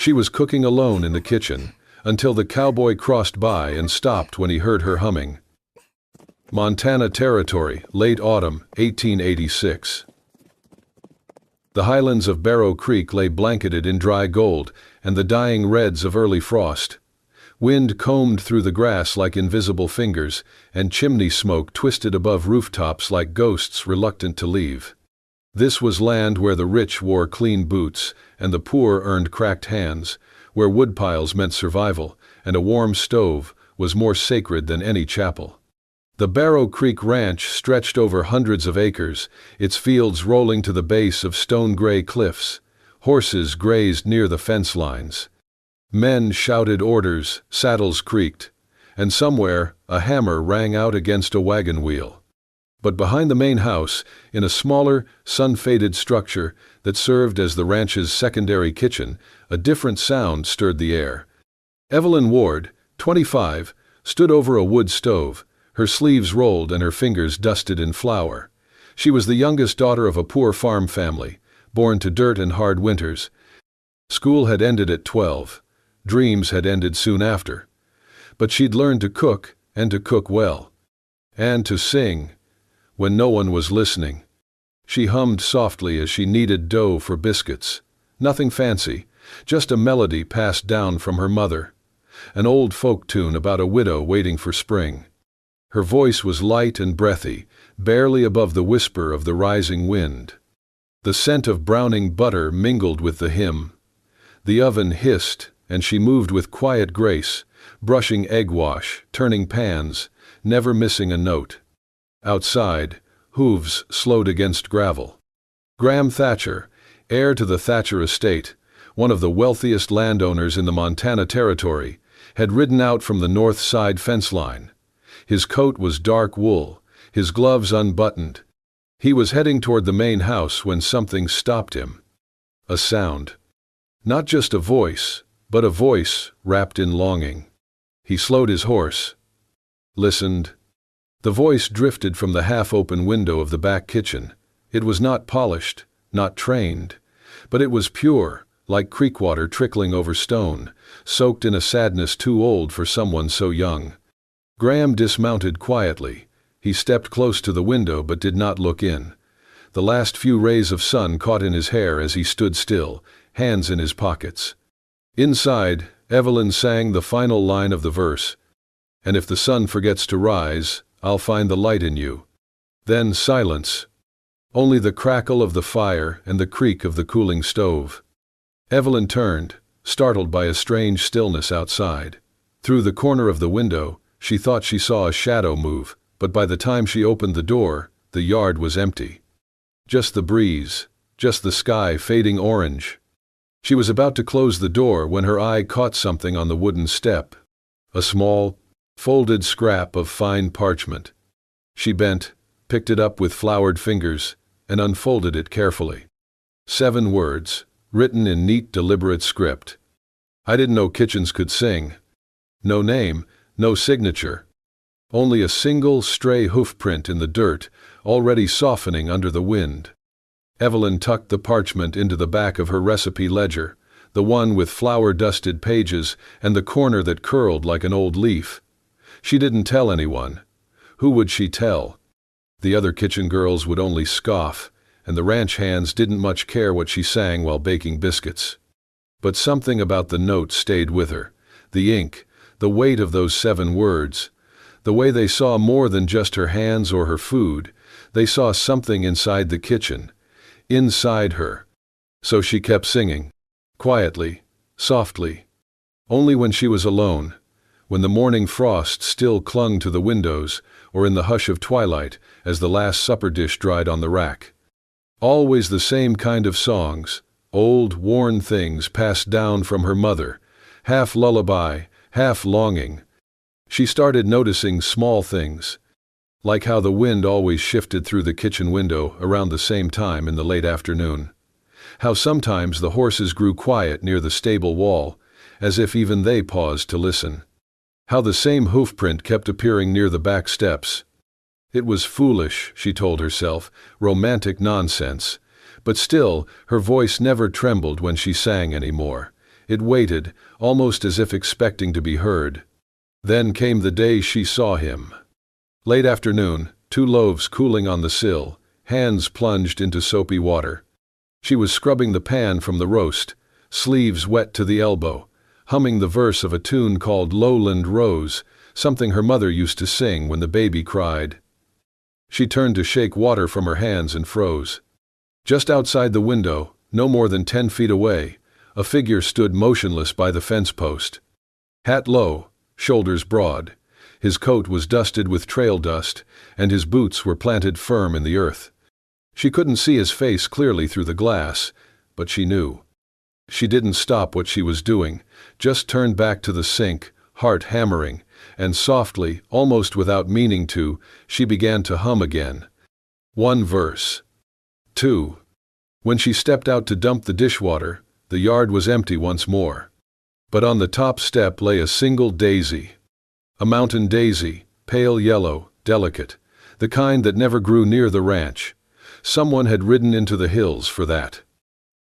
She was cooking alone in the kitchen, until the cowboy crossed by and stopped when he heard her humming. Montana Territory, late autumn, 1886. The highlands of Barrow Creek lay blanketed in dry gold and the dying reds of early frost. Wind combed through the grass like invisible fingers, and chimney smoke twisted above rooftops like ghosts reluctant to leave. This was land where the rich wore clean boots and the poor earned cracked hands, where woodpiles meant survival, and a warm stove was more sacred than any chapel. The Barrow Creek Ranch stretched over hundreds of acres, its fields rolling to the base of stone-gray cliffs. Horses grazed near the fence lines. Men shouted orders, saddles creaked, and somewhere a hammer rang out against a wagon wheel. But behind the main house, in a smaller, sun-faded structure that served as the ranch's secondary kitchen, a different sound stirred the air. Evelyn Ward, 25, stood over a wood stove, her sleeves rolled and her fingers dusted in flour. She was the youngest daughter of a poor farm family, born to dirt and hard winters. School had ended at 12. Dreams had ended soon after. But she'd learned to cook, and to cook well. And to sing, when no one was listening. She hummed softly as she kneaded dough for biscuits. Nothing fancy, just a melody passed down from her mother. An old folk tune about a widow waiting for spring. Her voice was light and breathy, barely above the whisper of the rising wind. The scent of browning butter mingled with the hymn. The oven hissed, and she moved with quiet grace, brushing egg wash, turning pans, never missing a note. Outside, hooves slowed against gravel. Graham Thatcher, heir to the Thatcher estate, one of the wealthiest landowners in the Montana Territory, had ridden out from the north side fence line. His coat was dark wool, his gloves unbuttoned. He was heading toward the main house when something stopped him. A sound. Not just a voice, but a voice wrapped in longing. He slowed his horse. Listened. The voice drifted from the half-open window of the back kitchen. It was not polished, not trained, but it was pure, like creek water trickling over stone, soaked in a sadness too old for someone so young. Graham dismounted quietly. He stepped close to the window but did not look in. The last few rays of sun caught in his hair as he stood still, hands in his pockets. Inside, Evelyn sang the final line of the verse. "And if the sun forgets to rise, I'll find the light in you." Then silence. Only the crackle of the fire and the creak of the cooling stove. Evelyn turned, startled by a strange stillness outside. Through the corner of the window, she thought she saw a shadow move, but by the time she opened the door, the yard was empty. Just the breeze, just the sky fading orange. She was about to close the door when her eye caught something on the wooden step. A small, folded scrap of fine parchment. She bent, picked it up with floured fingers, and unfolded it carefully. 7 words, written in neat, deliberate script. I didn't know kitchens could sing. No name, no signature. Only a single stray hoofprint in the dirt, already softening under the wind. Evelyn tucked the parchment into the back of her recipe ledger, the one with flour-dusted pages and the corner that curled like an old leaf. She didn't tell anyone. Who would she tell? The other kitchen girls would only scoff, and the ranch hands didn't much care what she sang while baking biscuits. But something about the note stayed with her. The ink, the weight of those 7 words. The way they saw more than just her hands or her food. They saw something inside the kitchen. Inside her. So she kept singing. Quietly, softly. Only when she was alone. When the morning frost still clung to the windows, or in the hush of twilight as the last supper dish dried on the rack. Always the same kind of songs, old, worn things passed down from her mother, half lullaby, half longing. She started noticing small things, like how the wind always shifted through the kitchen window around the same time in the late afternoon. How sometimes the horses grew quiet near the stable wall, as if even they paused to listen. How the same hoofprint kept appearing near the back steps. It was foolish, she told herself, romantic nonsense, but still her voice never trembled when she sang anymore. It waited, almost as if expecting to be heard. Then came the day she saw him. Late afternoon, 2 loaves cooling on the sill, hands plunged into soapy water. She was scrubbing the pan from the roast, sleeves wet to the elbow, humming the verse of a tune called Lowland Rose, something her mother used to sing when the baby cried. She turned to shake water from her hands and froze. Just outside the window, no more than 10 feet away, a figure stood motionless by the fence post. Hat low, shoulders broad, his coat was dusted with trail dust, and his boots were planted firm in the earth. She couldn't see his face clearly through the glass, but she knew. She didn't stop what she was doing, just turned back to the sink, heart hammering, and softly, almost without meaning to, she began to hum again. 1 verse. 2. When she stepped out to dump the dishwater, the yard was empty once more. But on the top step lay a single daisy. A mountain daisy, pale yellow, delicate, the kind that never grew near the ranch. Someone had ridden into the hills for that.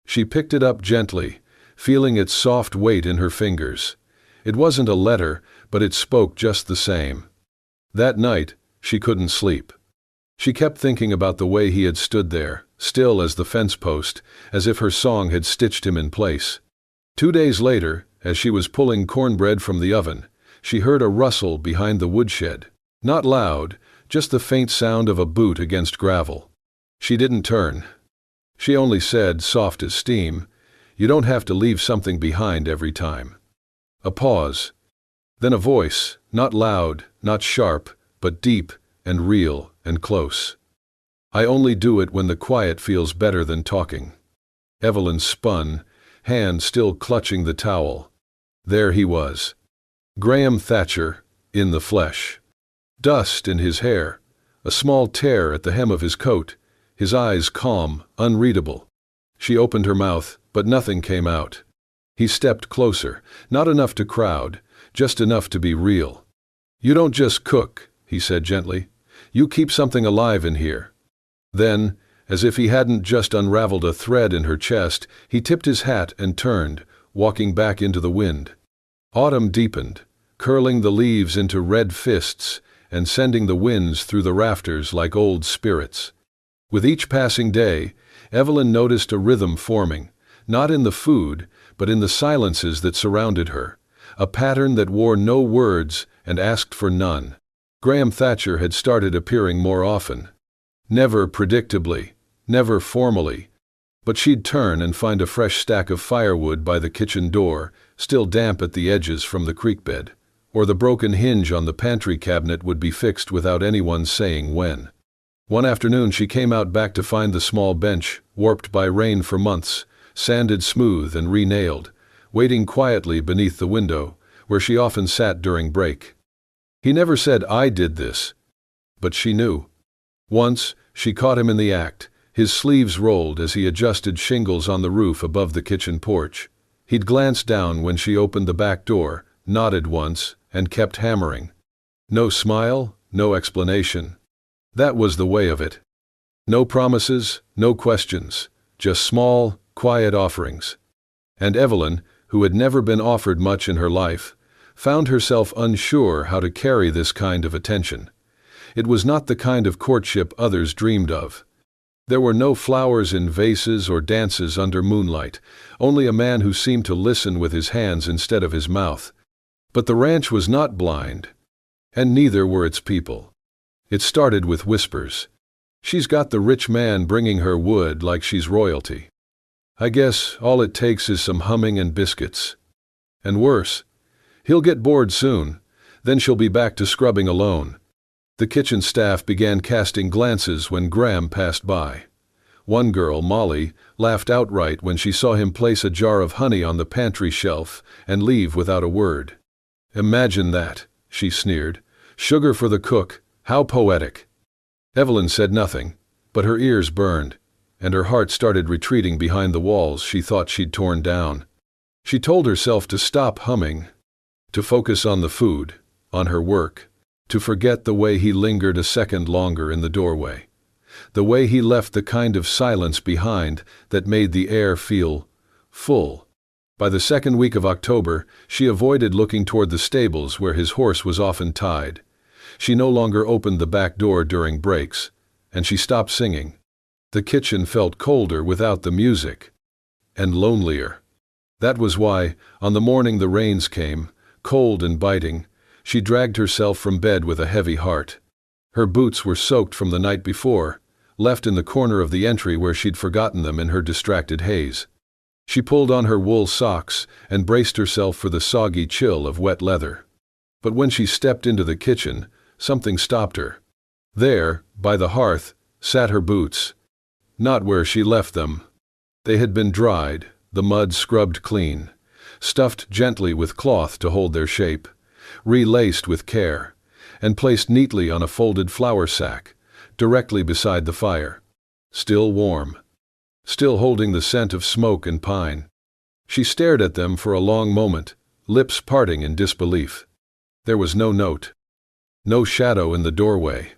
She picked it up gently, feeling its soft weight in her fingers. It wasn't a letter, but it spoke just the same. That night, she couldn't sleep. She kept thinking about the way he had stood there, still as the fence post, as if her song had stitched him in place. 2 days later, as she was pulling cornbread from the oven, she heard a rustle behind the woodshed. Not loud, just the faint sound of a boot against gravel. She didn't turn. She only said, soft as steam, "You don't have to leave something behind every time." A pause. Then a voice, not loud, not sharp, but deep and real and close. "I only do it when the quiet feels better than talking." Evelyn spun, hand still clutching the towel. There he was. Graham Thatcher, in the flesh. Dust in his hair, a small tear at the hem of his coat, his eyes calm, unreadable. She opened her mouth, but nothing came out. He stepped closer, not enough to crowd, just enough to be real. "You don't just cook," he said gently. "You keep something alive in here." Then, as if he hadn't just unraveled a thread in her chest, he tipped his hat and turned, walking back into the wind. Autumn deepened, curling the leaves into red fists and sending the winds through the rafters like old spirits. With each passing day, Evelyn noticed a rhythm forming, not in the food, but in the silences that surrounded her, a pattern that wore no words and asked for none. Graham Thatcher had started appearing more often. Never predictably, never formally, but she'd turn and find a fresh stack of firewood by the kitchen door, still damp at the edges from the creek bed, or the broken hinge on the pantry cabinet would be fixed without anyone saying when. One afternoon she came out back to find the small bench, warped by rain for months, sanded smooth and re-nailed, waiting quietly beneath the window, where she often sat during break. He never said, "I did this," but she knew. Once, she caught him in the act, his sleeves rolled as he adjusted shingles on the roof above the kitchen porch. He'd glanced down when she opened the back door, nodded once, and kept hammering. No smile, no explanation. That was the way of it. No promises, no questions, just small, quiet offerings. And Evelyn, who had never been offered much in her life, found herself unsure how to carry this kind of attention. It was not the kind of courtship others dreamed of. There were no flowers in vases or dances under moonlight, only a man who seemed to listen with his hands instead of his mouth. But the ranch was not blind, and neither were its people. It started with whispers. "She's got the rich man bringing her wood like she's royalty. I guess all it takes is some humming and biscuits. And worse, he'll get bored soon, then she'll be back to scrubbing alone." The kitchen staff began casting glances when Graham passed by. One girl, Molly, laughed outright when she saw him place a jar of honey on the pantry shelf and leave without a word. "Imagine that," she sneered. "Sugar for the cook, how poetic." Evelyn said nothing, but her ears burned, and her heart started retreating behind the walls she thought she'd torn down. She told herself to stop humming, to focus on the food, on her work, to forget the way he lingered a second longer in the doorway, the way he left the kind of silence behind that made the air feel full. By the second week of October, she avoided looking toward the stables where his horse was often tied. She no longer opened the back door during breaks, and she stopped singing. The kitchen felt colder without the music, and lonelier. That was why, on the morning the rains came, cold and biting, she dragged herself from bed with a heavy heart. Her boots were soaked from the night before, left in the corner of the entry where she'd forgotten them in her distracted haze. She pulled on her wool socks and braced herself for the soggy chill of wet leather. But when she stepped into the kitchen, something stopped her. There, by the hearth, sat her boots. Not where she left them. They had been dried, the mud scrubbed clean, stuffed gently with cloth to hold their shape, relaced with care, and placed neatly on a folded flour sack, directly beside the fire. Still warm. Still holding the scent of smoke and pine. She stared at them for a long moment, lips parting in disbelief. There was no note. No shadow in the doorway.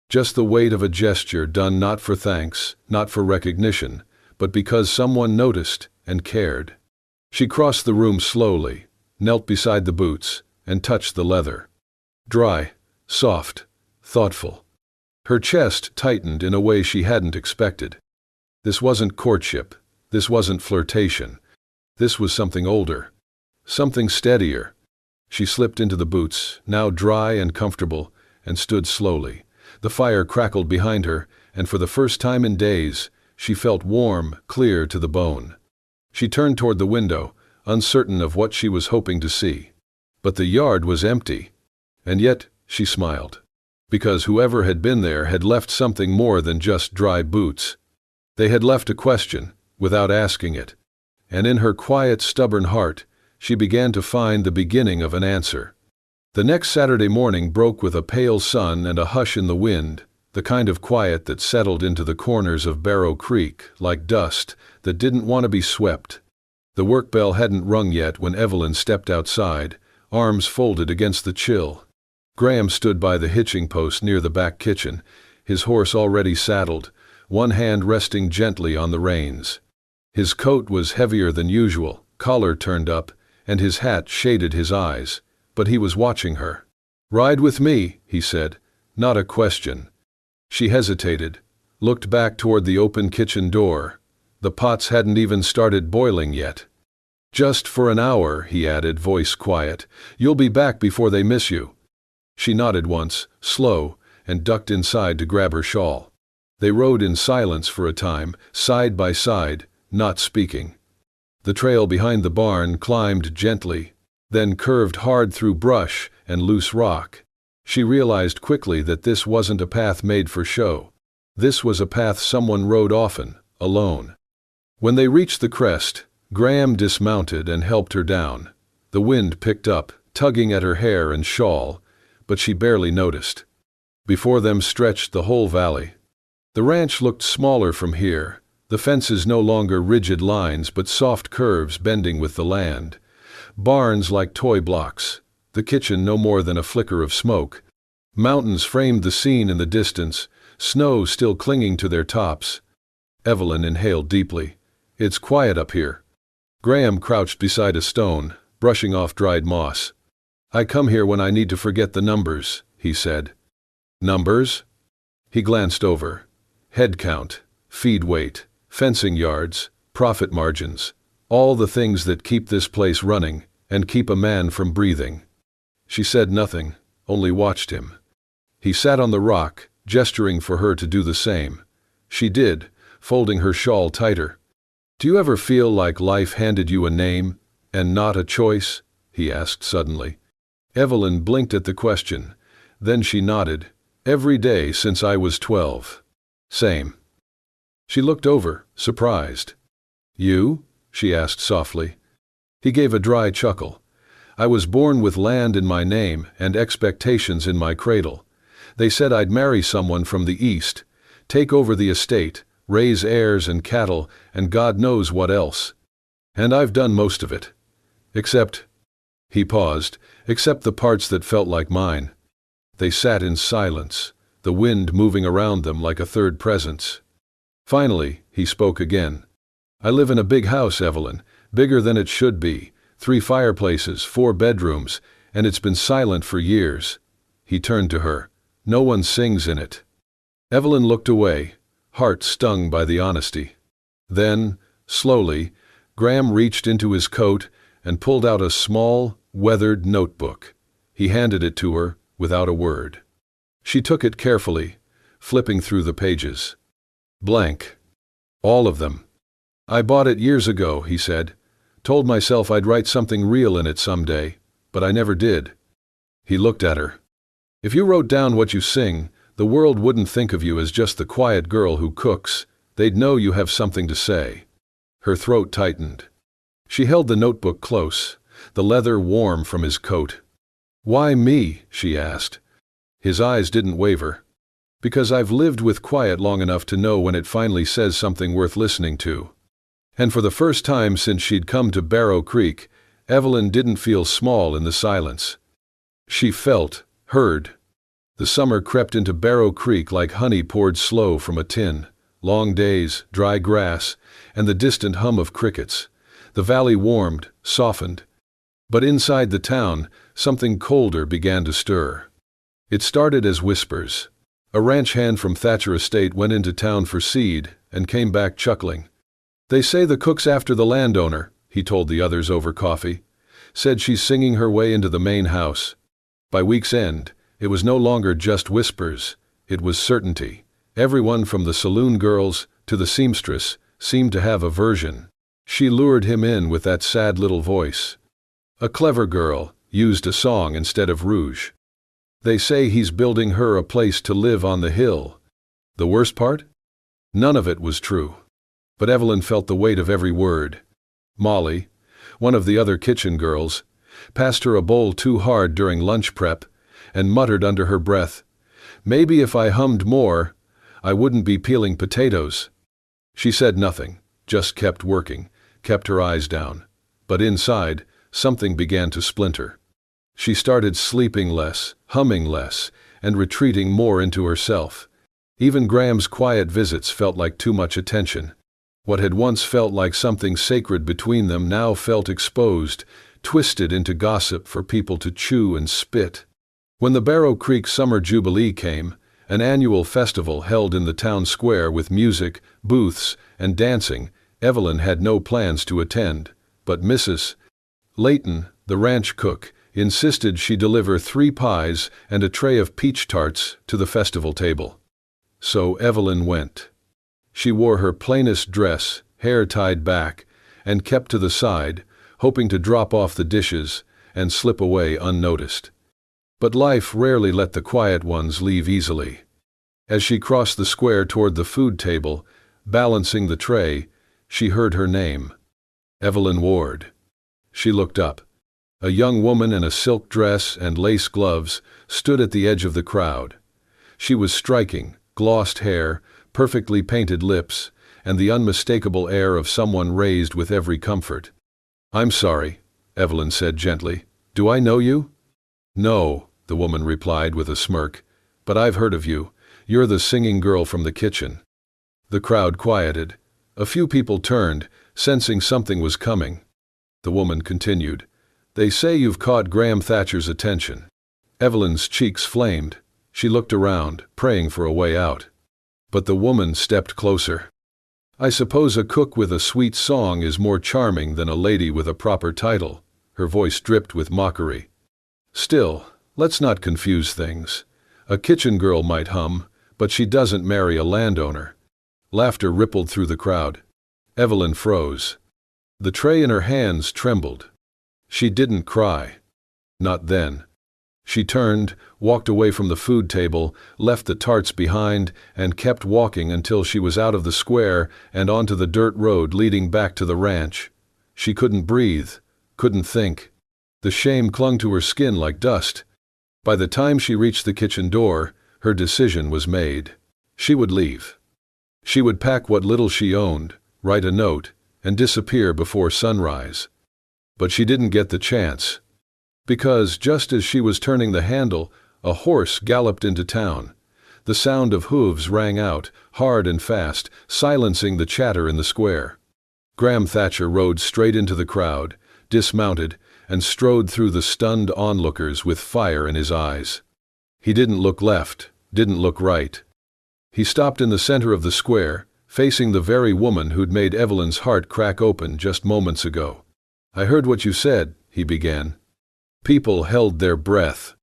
Just the weight of a gesture done not for thanks, not for recognition, but because someone noticed and cared. She crossed the room slowly, knelt beside the boots, and touched the leather. Dry, soft, thoughtful. Her chest tightened in a way she hadn't expected. This wasn't courtship. This wasn't flirtation. This was something older. Something steadier. She slipped into the boots, now dry and comfortable, and stood slowly. The fire crackled behind her, and for the first time in days, she felt warm, clear to the bone. She turned toward the window, uncertain of what she was hoping to see. But the yard was empty. And yet, she smiled. Because whoever had been there had left something more than just dry boots. They had left a question, without asking it. And in her quiet, stubborn heart, she began to find the beginning of an answer. The next Saturday morning broke with a pale sun and a hush in the wind, the kind of quiet that settled into the corners of Barrow Creek, like dust that didn't want to be swept. The work bell hadn't rung yet when Evelyn stepped outside, arms folded against the chill. Graham stood by the hitching post near the back kitchen, his horse already saddled, one hand resting gently on the reins. His coat was heavier than usual, collar turned up, and his hat shaded his eyes, but he was watching her. "Ride with me," he said, not a question. She hesitated, looked back toward the open kitchen door. The pots hadn't even started boiling yet. "Just for an hour," he added, voice quiet. "You'll be back before they miss you." She nodded once, slow, and ducked inside to grab her shawl. They rode in silence for a time, side by side, not speaking. The trail behind the barn climbed gently, then curved hard through brush and loose rock. She realized quickly that this wasn't a path made for show. This was a path someone rode often, alone. When they reached the crest, Graham dismounted and helped her down. The wind picked up, tugging at her hair and shawl, but she barely noticed. Before them stretched the whole valley. The ranch looked smaller from here, the fences no longer rigid lines but soft curves bending with the land. Barns like toy blocks, the kitchen no more than a flicker of smoke. Mountains framed the scene in the distance, snow still clinging to their tops. Evelyn inhaled deeply. "It's quiet up here." Graham crouched beside a stone, brushing off dried moss. "I come here when I need to forget the numbers," he said. "Numbers?" He glanced over. Head count, feed weight, fencing yards, profit margins, all the things that keep this place running and keep a man from breathing. She said nothing, only watched him. He sat on the rock, gesturing for her to do the same. She did, folding her shawl tighter. "Do you ever feel like life handed you a name, and not a choice?" he asked suddenly. Evelyn blinked at the question. Then she nodded. "Every day since I was 12. Same." She looked over, surprised. "You?" she asked softly. He gave a dry chuckle. "I was born with land in my name and expectations in my cradle. They said I'd marry someone from the East, take over the estate, raise heirs and cattle, and God knows what else. And I've done most of it. Except," he paused, "except the parts that felt like mine." They sat in silence, the wind moving around them like a third presence. Finally, he spoke again. "I live in a big house, Evelyn, Bigger than it should be, 3 fireplaces, 4 bedrooms, and it's been silent for years. He turned to her. No one sings in it. Evelyn looked away, heart stung by the honesty. Then, slowly, Graham reached into his coat and pulled out a small, weathered notebook. He handed it to her, without a word. She took it carefully, flipping through the pages. Blank. All of them. I bought it years ago, he said. Told myself I'd write something real in it someday, but I never did. He looked at her. If you wrote down what you sing, the world wouldn't think of you as just the quiet girl who cooks. They'd know you have something to say. Her throat tightened. She held the notebook close, the leather warm from his coat. Why me? She asked. His eyes didn't waver. Because I've lived with quiet long enough to know when it finally says something worth listening to. And for the first time since she'd come to Barrow Creek, Evelyn didn't feel small in the silence. She felt, heard. The summer crept into Barrow Creek like honey poured slow from a tin. Long days, dry grass, and the distant hum of crickets. The valley warmed, softened. But inside the town, something colder began to stir. It started as whispers. A ranch hand from Thatcher Estate went into town for seed and came back chuckling. They say the cook's after the landowner, he told the others over coffee. Said she's singing her way into the main house. By week's end, it was no longer just whispers, it was certainty. Everyone from the saloon girls to the seamstress seemed to have a version. She lured him in with that sad little voice. A clever girl, used a song instead of rouge. They say he's building her a place to live on the hill. The worst part? None of it was true. But Evelyn felt the weight of every word. Molly, one of the other kitchen girls, passed her a bowl too hard during lunch prep and muttered under her breath, "Maybe if I hummed more, I wouldn't be peeling potatoes." She said nothing, just kept working, kept her eyes down. But inside, something began to splinter. She started sleeping less, humming less, and retreating more into herself. Even Graham's quiet visits felt like too much attention. What had once felt like something sacred between them now felt exposed, twisted into gossip for people to chew and spit. When the Barrow Creek Summer Jubilee came, an annual festival held in the town square with music, booths, and dancing, Evelyn had no plans to attend, but Mrs. Layton, the ranch cook, insisted she deliver 3 pies and a tray of peach tarts to the festival table. So Evelyn went. She wore her plainest dress, hair tied back, and kept to the side, hoping to drop off the dishes and slip away unnoticed. But life rarely let the quiet ones leave easily. As she crossed the square toward the food table, balancing the tray, she heard her name. Evelyn Ward. She looked up. A young woman in a silk dress and lace gloves stood at the edge of the crowd. She was striking, glossed hair, perfectly painted lips, and the unmistakable air of someone raised with every comfort. "I'm sorry," Evelyn said gently. "Do I know you?" "No," the woman replied with a smirk, "but I've heard of you. You're the singing girl from the kitchen." The crowd quieted. A few people turned, sensing something was coming. The woman continued, "They say you've caught Graham Thatcher's attention." Evelyn's cheeks flamed. She looked around, praying for a way out. But the woman stepped closer. "I suppose a cook with a sweet song is more charming than a lady with a proper title." Her voice dripped with mockery. "Still, let's not confuse things. A kitchen girl might hum, but she doesn't marry a landowner." Laughter rippled through the crowd. Evelyn froze. The tray in her hands trembled. She didn't cry. Not then. She turned, walked away from the food table, left the tarts behind, and kept walking until she was out of the square and onto the dirt road leading back to the ranch. She couldn't breathe, couldn't think. The shame clung to her skin like dust. By the time she reached the kitchen door, her decision was made. She would leave. She would pack what little she owned, write a note, and disappear before sunrise. But she didn't get the chance. Because just as she was turning the handle, a horse galloped into town. The sound of hooves rang out, hard and fast, silencing the chatter in the square. Graham Thatcher rode straight into the crowd, dismounted, and strode through the stunned onlookers with fire in his eyes. He didn't look left, didn't look right. He stopped in the center of the square, facing the very woman who'd made Evelyn's heart crack open just moments ago. "I heard what you said," he began. People held their breath.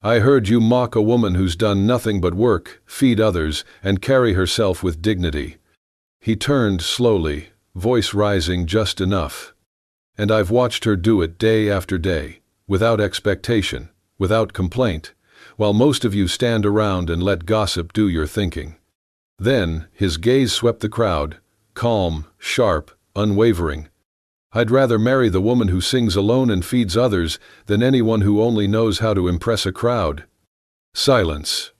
"I heard you mock a woman who's done nothing but work, feed others, and carry herself with dignity." He turned slowly, voice rising just enough. "And I've watched her do it day after day, without expectation, without complaint, while most of you stand around and let gossip do your thinking." Then his gaze swept the crowd, calm, sharp, unwavering. "I'd rather marry the woman who sings alone and feeds others than anyone who only knows how to impress a crowd." Silence.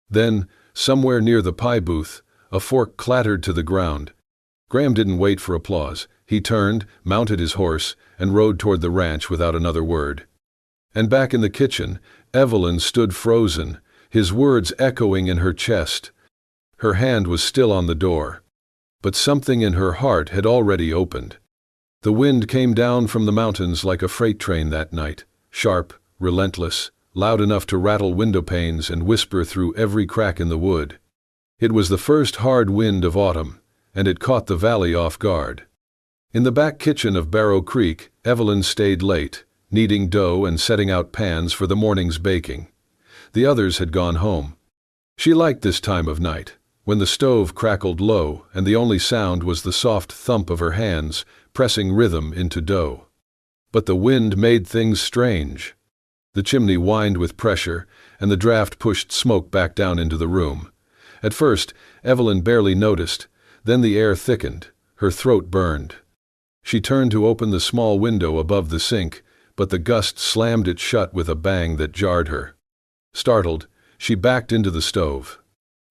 Then, somewhere near the pie booth, a fork clattered to the ground. Graham didn't wait for applause. He turned, mounted his horse, and rode toward the ranch without another word. And back in the kitchen, Evelyn stood frozen, his words echoing in her chest. Her hand was still on the door. But something in her heart had already opened. The wind came down from the mountains like a freight train that night, sharp, relentless, loud enough to rattle window panes and whisper through every crack in the wood. It was the first hard wind of autumn, and it caught the valley off guard. In the back kitchen of Barrow Creek, Evelyn stayed late, kneading dough and setting out pans for the morning's baking. The others had gone home. She liked this time of night, when the stove crackled low and the only sound was the soft thump of her hands pressing rhythm into dough. But the wind made things strange. The chimney whined with pressure, and the draft pushed smoke back down into the room. At first, Evelyn barely noticed, then the air thickened, her throat burned. She turned to open the small window above the sink, but the gust slammed it shut with a bang that jarred her. Startled, she backed into the stove.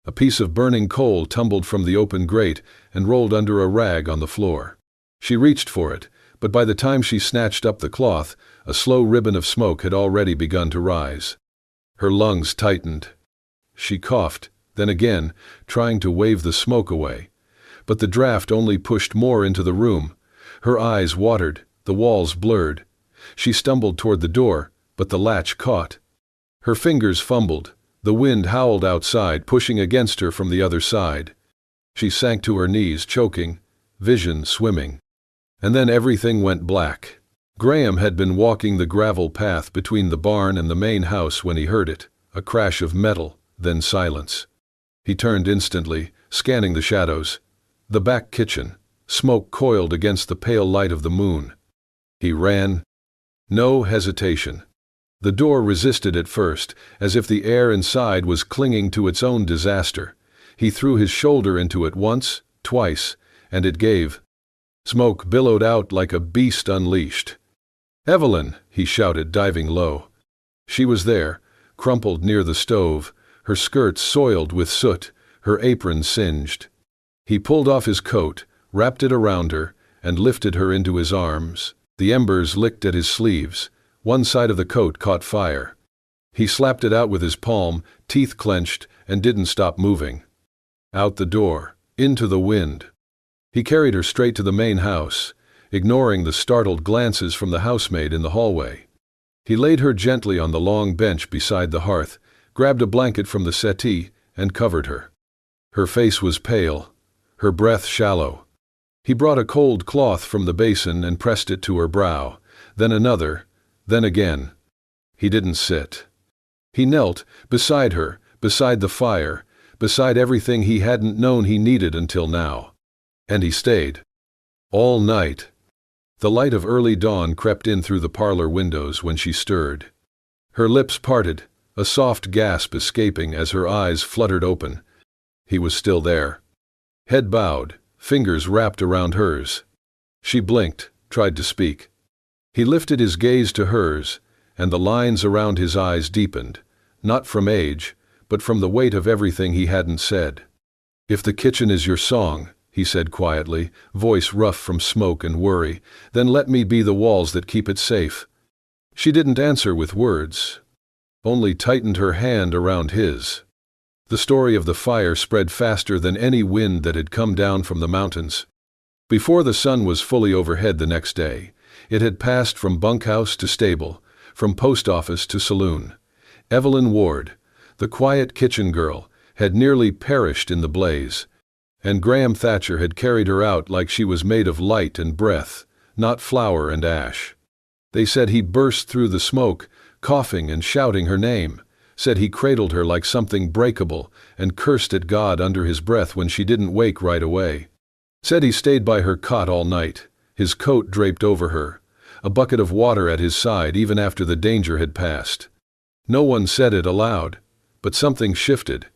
A piece of burning coal tumbled from the open grate and rolled under a rag on the floor. She reached for it, but by the time she snatched up the cloth, a slow ribbon of smoke had already begun to rise. Her lungs tightened. She coughed, then again, trying to wave the smoke away. But the draft only pushed more into the room. Her eyes watered, the walls blurred. She stumbled toward the door, but the latch caught. Her fingers fumbled. The wind howled outside, pushing against her from the other side. She sank to her knees, choking, vision swimming. And then everything went black. Graham had been walking the gravel path between the barn and the main house when he heard it, a crash of metal, then silence. He turned instantly, scanning the shadows. The back kitchen, smoke coiled against the pale light of the moon. He ran. No hesitation. The door resisted at first, as if the air inside was clinging to its own disaster. He threw his shoulder into it once, twice, and it gave. Smoke billowed out like a beast unleashed. "Evelyn!" he shouted, diving low. She was there, crumpled near the stove, her skirts soiled with soot, her apron singed. He pulled off his coat, wrapped it around her, and lifted her into his arms. The embers licked at his sleeves. One side of the coat caught fire. He slapped it out with his palm, teeth clenched, and didn't stop moving. Out the door, into the wind. He carried her straight to the main house, ignoring the startled glances from the housemaid in the hallway. He laid her gently on the long bench beside the hearth, grabbed a blanket from the settee, and covered her. Her face was pale, her breath shallow. He brought a cold cloth from the basin and pressed it to her brow, then another, then again. He didn't sit. He knelt, beside her, beside the fire, beside everything he hadn't known he needed until now. And he stayed. All night. The light of early dawn crept in through the parlor windows when she stirred. Her lips parted, a soft gasp escaping as her eyes fluttered open. He was still there. Head bowed, fingers wrapped around hers. She blinked, tried to speak. He lifted his gaze to hers, and the lines around his eyes deepened, not from age, but from the weight of everything he hadn't said. "If the kitchen is your song," he said quietly, voice rough from smoke and worry, "then let me be the walls that keep it safe." She didn't answer with words, only tightened her hand around his. The story of the fire spread faster than any wind that had come down from the mountains. Before the sun was fully overhead the next day, it had passed from bunkhouse to stable, from post office to saloon. Evelyn Ward, the quiet kitchen girl, had nearly perished in the blaze, and Graham Thatcher had carried her out like she was made of light and breath, not flour and ash. They said he burst through the smoke, coughing and shouting her name, said he cradled her like something breakable and cursed at God under his breath when she didn't wake right away. Said he stayed by her cot all night, his coat draped over her, a bucket of water at his side even after the danger had passed. No one said it aloud, but something shifted.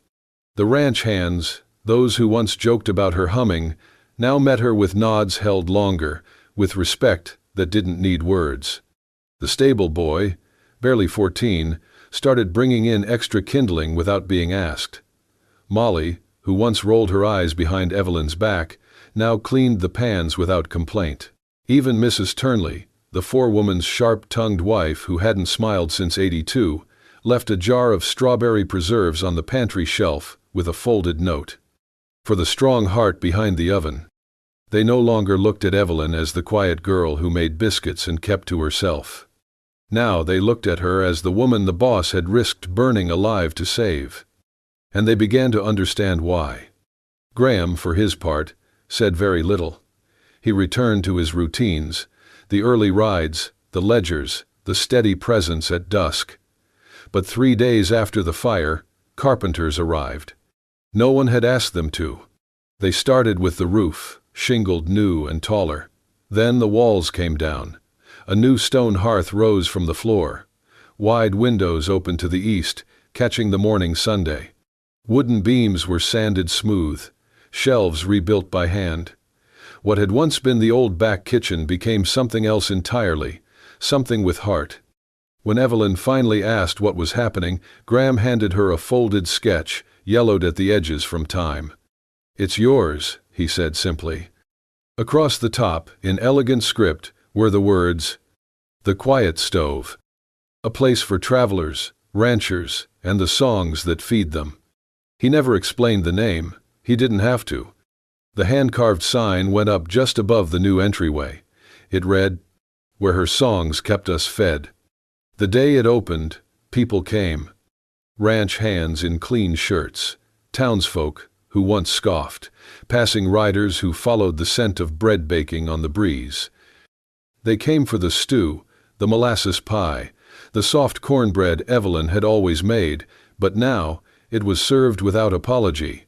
The ranch hands, those who once joked about her humming, now met her with nods held longer, with respect that didn't need words. The stable boy, barely 14, started bringing in extra kindling without being asked. Molly, who once rolled her eyes behind Evelyn's back, now cleaned the pans without complaint. Even Mrs. Turnley, the forewoman's sharp-tongued wife who hadn't smiled since '82, left a jar of strawberry preserves on the pantry shelf with a folded note. For the strong heart behind the oven. They no longer looked at Evelyn as the quiet girl who made biscuits and kept to herself. Now they looked at her as the woman the boss had risked burning alive to save. And they began to understand why. Graham, for his part, said very little. He returned to his routines, the early rides, the ledgers, the steady presence at dusk. But 3 days after the fire, carpenters arrived. No one had asked them to. They started with the roof, shingled new and taller. Then the walls came down. A new stone hearth rose from the floor. Wide windows opened to the east, catching the morning Sunday. Wooden beams were sanded smooth, shelves rebuilt by hand. What had once been the old back kitchen became something else entirely, something with heart. When Evelyn finally asked what was happening, Graham handed her a folded sketch, yellowed at the edges from time. "It's yours," he said simply. Across the top, in elegant script, were the words, "The Quiet Stove. A place for travelers, ranchers, and the songs that feed them." He never explained the name. He didn't have to. The hand-carved sign went up just above the new entryway. It read, "Where her songs kept us fed." The day it opened, people came. Ranch hands in clean shirts, townsfolk who once scoffed, passing riders who followed the scent of bread baking on the breeze. They came for the stew, the molasses pie, the soft cornbread Evelyn had always made, but now it was served without apology.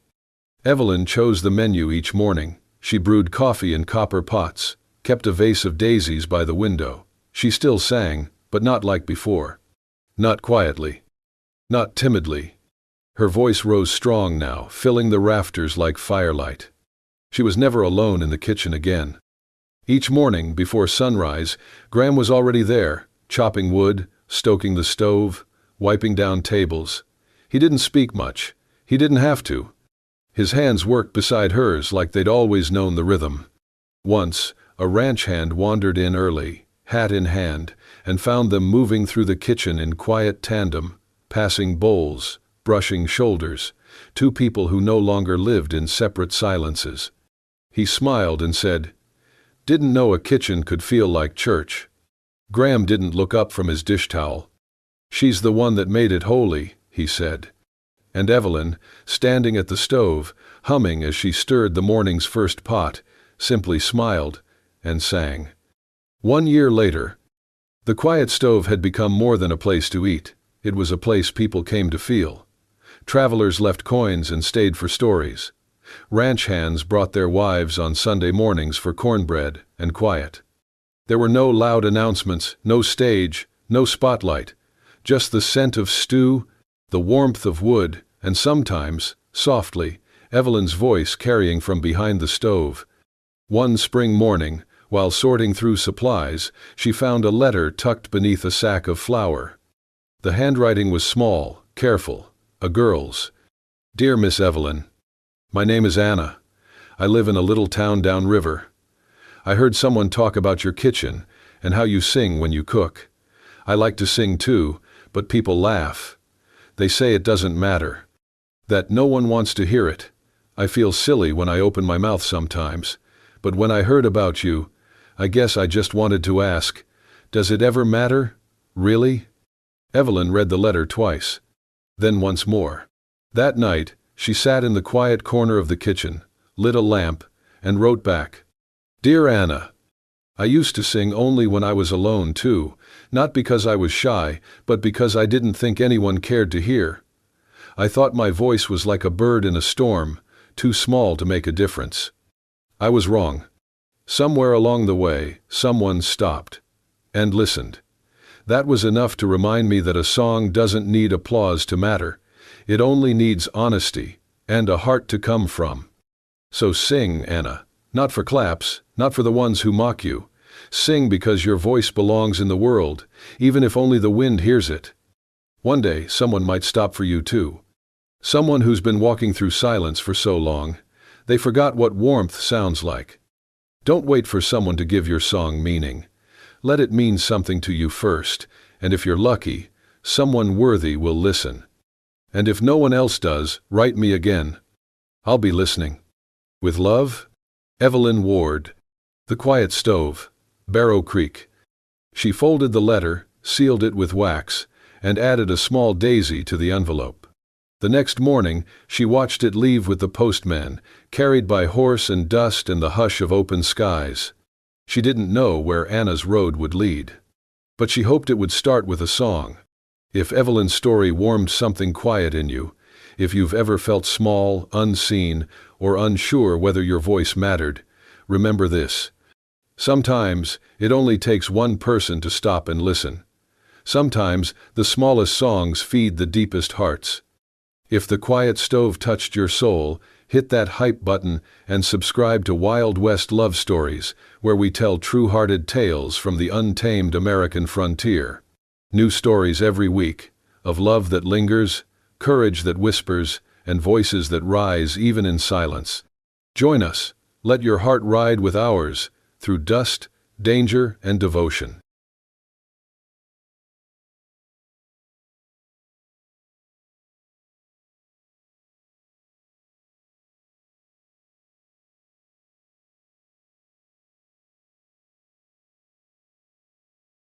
Evelyn chose the menu each morning. She brewed coffee in copper pots, kept a vase of daisies by the window. She still sang, but not like before. Not quietly. Not timidly. Her voice rose strong now, filling the rafters like firelight. She was never alone in the kitchen again. Each morning, before sunrise, Graham was already there, chopping wood, stoking the stove, wiping down tables. He didn't speak much. He didn't have to. His hands worked beside hers like they'd always known the rhythm. Once, a ranch hand wandered in early, hat in hand, and found them moving through the kitchen in quiet tandem, passing bowls, brushing shoulders, two people who no longer lived in separate silences. He smiled and said, "Didn't know a kitchen could feel like church." Graham didn't look up from his dish towel. "She's the one that made it holy," he said. And Evelyn, standing at the stove, humming as she stirred the morning's first pot, simply smiled and sang. 1 year later, the Quiet Stove had become more than a place to eat. It was a place people came to feel. Travelers left coins and stayed for stories. Ranch hands brought their wives on Sunday mornings for cornbread and quiet. There were no loud announcements, no stage, no spotlight, just the scent of stew, the warmth of wood, and sometimes, softly, Evelyn's voice carrying from behind the stove. One spring morning, while sorting through supplies, she found a letter tucked beneath a sack of flour. The handwriting was small, careful, a girl's. "Dear Miss Evelyn, my name is Anna. I live in a little town downriver. I heard someone talk about your kitchen and how you sing when you cook. I like to sing too, but people laugh. They say it doesn't matter, that no one wants to hear it. I feel silly when I open my mouth sometimes, But when I heard about you, I guess I just wanted to ask, does it ever matter? Really? Evelyn read the letter twice. Then once more. That night, she sat in the quiet corner of the kitchen, lit a lamp, and wrote back. Dear Anna, I used to sing only when I was alone too, not because I was shy, but because I didn't think anyone cared to hear. I thought my voice was like a bird in a storm, too small to make a difference. I was wrong. Somewhere along the way, someone stopped and listened. That was enough to remind me that a song doesn't need applause to matter. It only needs honesty and a heart to come from. So sing, Anna. Not for claps, not for the ones who mock you. Sing because your voice belongs in the world, even if only the wind hears it. One day, someone might stop for you too. Someone who's been walking through silence for so long, they forgot what warmth sounds like. Don't wait for someone to give your song meaning. Let it mean something to you first, and if you're lucky, someone worthy will listen. And if no one else does, write me again. I'll be listening. With love, Evelyn Ward. The Quiet Stove, Barrow Creek. She folded the letter, sealed it with wax, and added a small daisy to the envelope. The next morning, she watched it leave with the postman, carried by horse and dust and the hush of open skies. She didn't know where Anna's road would lead. But she hoped it would start with a song. If Evelyn's story warmed something quiet in you, if you've ever felt small, unseen, or unsure whether your voice mattered, remember this. Sometimes, it only takes one person to stop and listen. Sometimes, the smallest songs feed the deepest hearts. If The Quiet Stove touched your soul, hit that hype button and subscribe to Wild West Love Stories, where we tell true-hearted tales from the untamed American frontier. New stories every week, of love that lingers, courage that whispers, and voices that rise even in silence. Join us. Let your heart ride with ours, through dust, danger, and devotion.